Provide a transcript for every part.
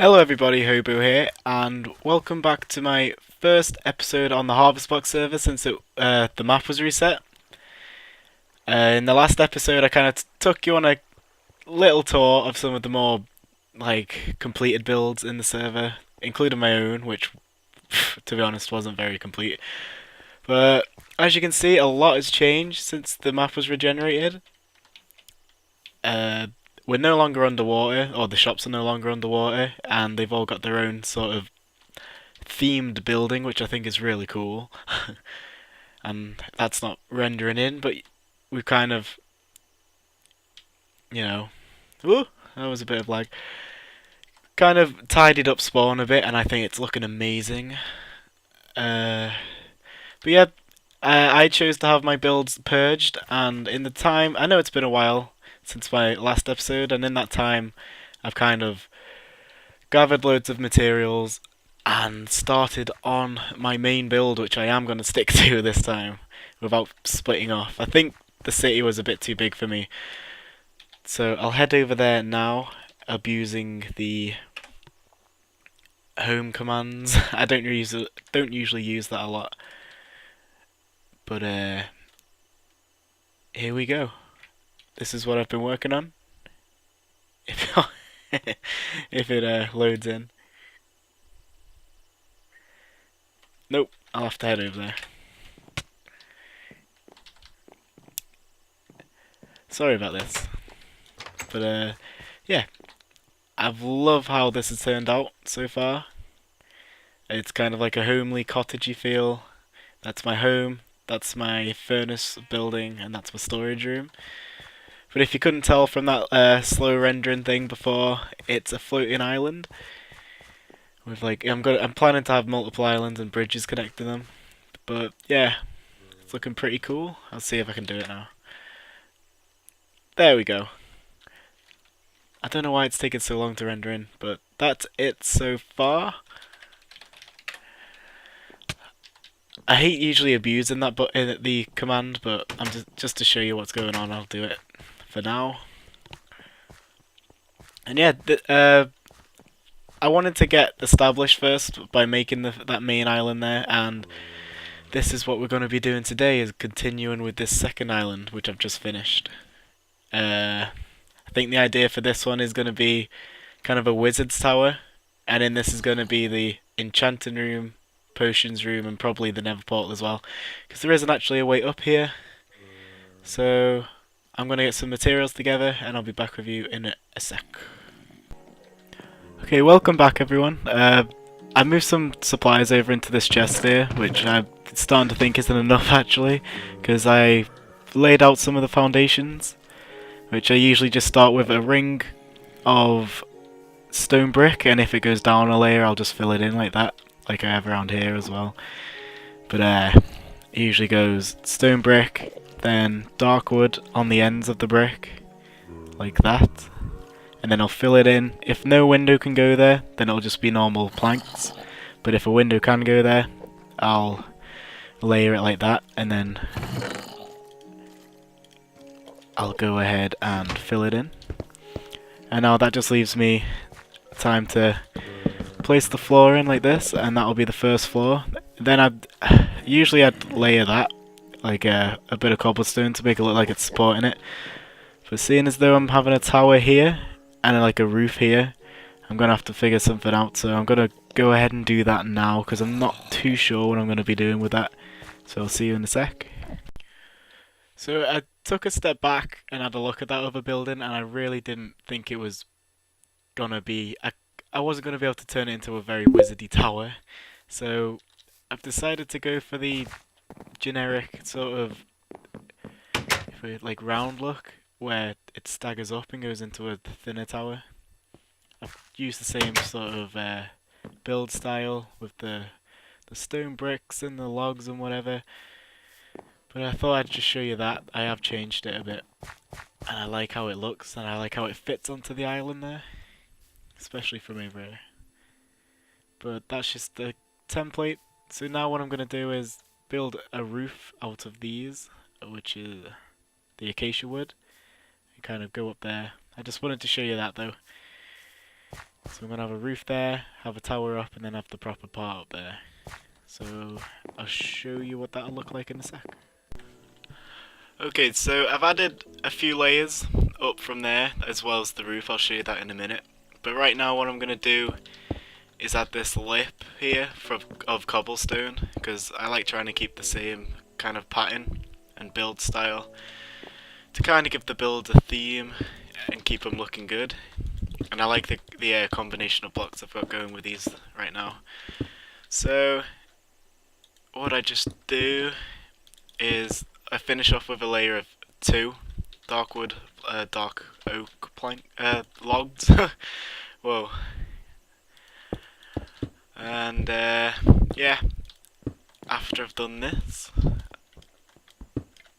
Hello everybody, Hobo here, and welcome back to my first episode on the Harvest Box server since the map was reset. In the last episode I kind of took you on a little tour of some of the more, completed builds in the server, including my own, which, to be honest, wasn't very complete. But, as you can see, a lot has changed since the map was regenerated. Uh, we're no longer underwater, or the shops are no longer underwater, and they've all got their own sort of themed building, which I think is really cool. And that's not rendering in, but we've kind of, you know, ooh, that was a bit of lag. Kind of tidied up spawn a bit, and I think it's looking amazing. But yeah, I chose to have my builds purged, and in the time, I know it's been a while since my last episode, and in that time, I've kind of gathered loads of materials and started on my main build, which I am going to stick to this time without splitting off. I think the city was a bit too big for me, so I'll head over there now, abusing the home commands. I don't usually use that a lot, but here we go. This is what I've been working on. If if it loads in. Nope, I'll have to head over there. Sorry about this. But yeah, I love how this has turned out so far. It's kind of like a homely, cottagey feel. That's my home, that's my furnace building, and that's my storage room. But if you couldn't tell from that slow rendering thing before, it's a floating island. With I'm planning to have multiple islands and bridges connecting them. But yeah, it's looking pretty cool. I'll see if I can do it now. There we go. I don't know why it's taken so long to render in, but that's it so far. I hate usually abusing that in the command, but I'm just to show you what's going on, I'll do it for now. And yeah, I wanted to get established first by making that main island there, and this is what we're going to be doing today, is continuing with this second island, which I've just finished. I think the idea for this one is going to be kind of a wizard's tower, and in this is going to be the enchanting room, potions room, and probably the nether portal as well, because there isn't actually a way up here. So I'm going to get some materials together, and I'll be back with you in a sec. Okay, welcome back everyone. I moved some supplies over into this chest here, which I'm starting to think isn't enough actually, because I laid out some of the foundations, which I usually just start with a ring of stone brick, and if it goes down a layer I'll just fill it in like that, like I have around here as well. But it usually goes stone brick, then dark wood on the ends of the brick, like that. And then I'll fill it in. If no window can go there, then it'll just be normal planks. But if a window can go there, I'll layer it like that, and then I'll go ahead and fill it in. And now that just leaves me time to place the floor in like this, and that'll be the first floor. Then I'd layer that, like a bit of cobblestone to make it look like it's supporting it. But seeing as though I'm having a tower here, and like a roof here, I'm going to have to figure something out, so I'm going to go ahead and do that now, because I'm not too sure what I'm going to be doing with that. So I'll see you in a sec. So I took a step back and had a look at that other building, and I really didn't think it was going to be... I wasn't going to be able to turn it into a very wizardy tower, so I've decided to go for the generic sort of like round look, where it staggers up and goes into a thinner tower. I've used the same sort of build style with the stone bricks and the logs and whatever, but I thought I'd just show you that. I have changed it a bit, and I like how it looks, and I like how it fits onto the island there, especially from over here. But that's just the template. So now what I'm going to do is build a roof out of these, which is the acacia wood, kind of go up there. I just wanted to show you that though. So I'm going to have a roof there, have a tower up, and then have the proper part up there. So I'll show you what that'll look like in a sec. Okay, so I've added a few layers up from there, as well as the roof. I'll show you that in a minute. But right now what I'm going to do is add this lip here of cobblestone, because I like trying to keep the same kind of pattern and build style to kind of give the build a theme and keep them looking good. And I like the combination of blocks I've got going with these right now. So what I just do is I finish off with a layer of 2 dark wood, dark oak plank logs. Whoa. And yeah, after I've done this,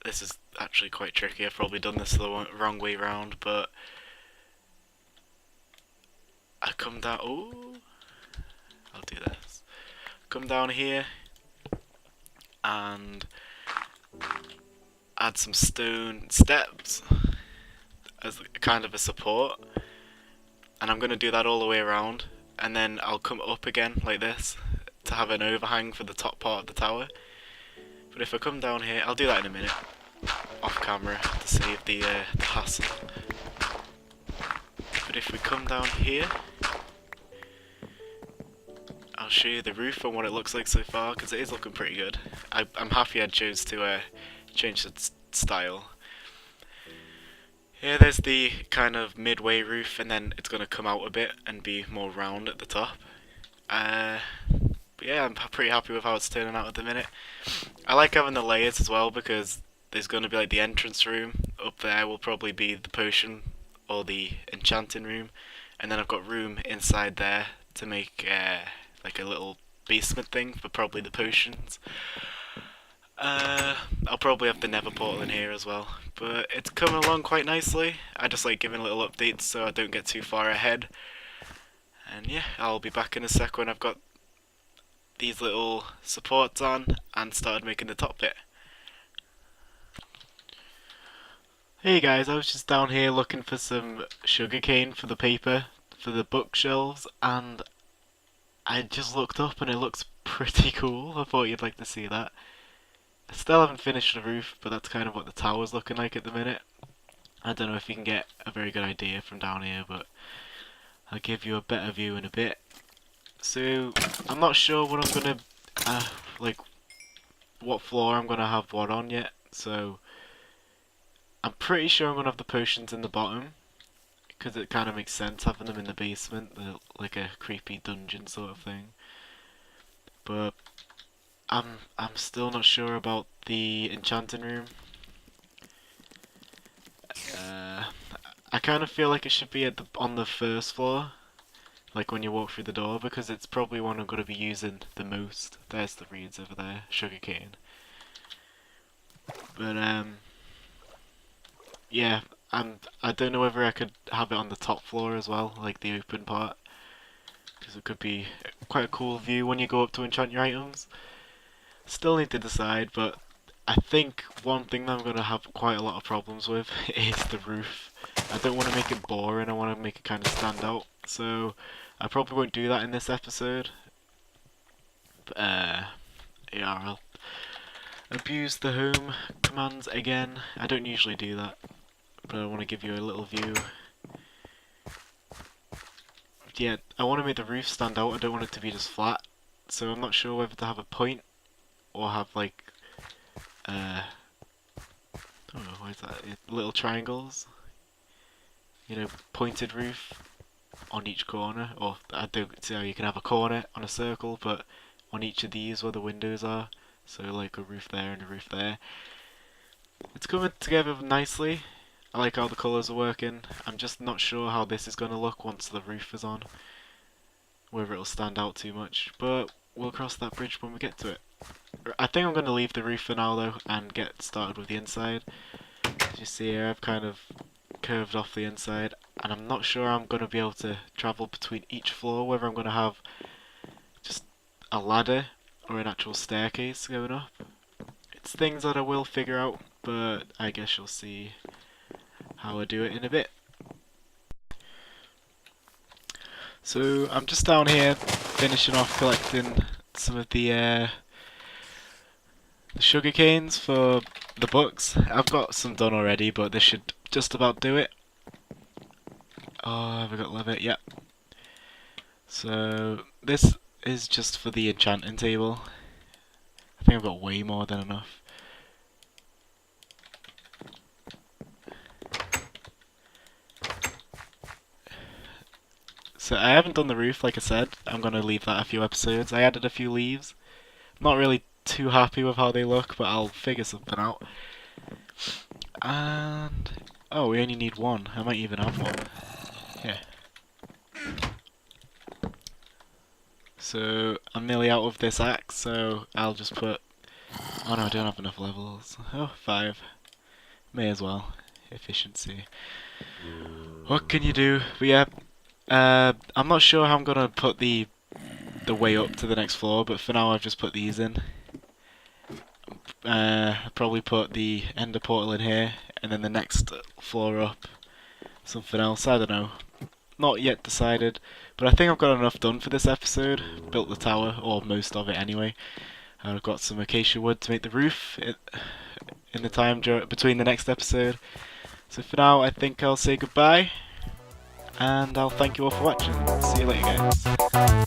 this is actually quite tricky. I've probably done this the wrong way round, but I come down. Oh, I'll do this. Come down here and add some stone steps as kind of a support, and I'm going to do that all the way around, and then I'll come up again like this to have an overhang for the top part of the tower. But if I come down here, I'll do that in a minute off camera to save the hassle. But if we come down here, I'll show you the roof and what it looks like so far, because it is looking pretty good. I'm happy I chose to change the style. Here there's the kind of midway roof, and then it's going to come out a bit and be more round at the top. But yeah, I'm pretty happy with how it's turning out at the minute. I like having the layers as well, because there's going to be like the entrance room. Up there will probably be the potion or the enchanting room, and then I've got room inside there to make like a little basement thing for probably the potions. I'll probably have the nether portal in here as well, but it's coming along quite nicely. I just like giving little updates so I don't get too far ahead. And yeah, I'll be back in a sec when I've got these little supports on and started making the top bit. Hey guys, I was just down here looking for some sugarcane for the paper for the bookshelves, and I just looked up and it looks pretty cool. I thought you'd like to see that. I still haven't finished the roof, but that's kind of what the tower's looking like at the minute. I don't know if you can get a very good idea from down here, but I'll give you a better view in a bit. So, I'm not sure what I'm gonna, like, what floor I'm gonna have what on yet, so I'm pretty sure I'm gonna have the potions in the bottom, because it kind of makes sense having them in the basement, like a creepy dungeon sort of thing. But I'm still not sure about the enchanting room. I kind of feel like it should be on the first floor, like when you walk through the door, because it's probably one I'm going to be using the most. There's the reeds over there, sugarcane. But yeah, I don't know whether I could have it on the top floor as well, like the open part, because it could be quite a cool view when you go up to enchant your items. Still need to decide, but I think one thing that I'm going to have quite a lot of problems with is the roof. I don't want to make it boring, I want to make it kind of stand out, so I probably won't do that in this episode. But yeah, I'll abuse the home commands again. I don't usually do that, but I want to give you a little view. Yeah, I want to make the roof stand out, I don't want it to be just flat, so I'm not sure whether to have a point or have like oh, what is that? Little triangles, you know, pointed roof on each corner, or I don't see how you can have a corner on a circle, but on each of these where the windows are, so like a roof there and a roof there. It's coming together nicely. I like how the colours are working. I'm just not sure how this is going to look once the roof is on, whether it'll stand out too much, but we'll cross that bridge when we get to it. I think I'm going to leave the roof for now though and get started with the inside. As you see here, I've kind of curved off the inside, and I'm not sure I'm going to be able to travel between each floor, whether I'm going to have just a ladder or an actual staircase going up. It's things that I will figure out, but I guess you'll see how I do it in a bit. So I'm just down here finishing off collecting some of the sugar canes for the books. I've got some done already, but this should just about do it. Oh, have I got leather? Yep. So this is just for the enchanting table. I think I've got way more than enough. So I haven't done the roof, like I said. I'm going to leave that a few episodes. I added a few leaves. Not really too happy with how they look, but I'll figure something out. And... oh, we only need one. I might even have one. Yeah. So I'm nearly out of this axe, so I'll just put... oh no, I don't have enough levels. Oh, 5. May as well. Efficiency. What can you do? But yeah, I'm not sure how I'm gonna put the way up to the next floor, but for now I've just put these in. I'll probably put the ender portal in here, and then the next floor up, something else, I don't know. Not yet decided, but I think I've got enough done for this episode. Built the tower, or most of it anyway. I've got some acacia wood to make the roof in the time between the next episode. So for now, I think I'll say goodbye, and I'll thank you all for watching. See you later, guys.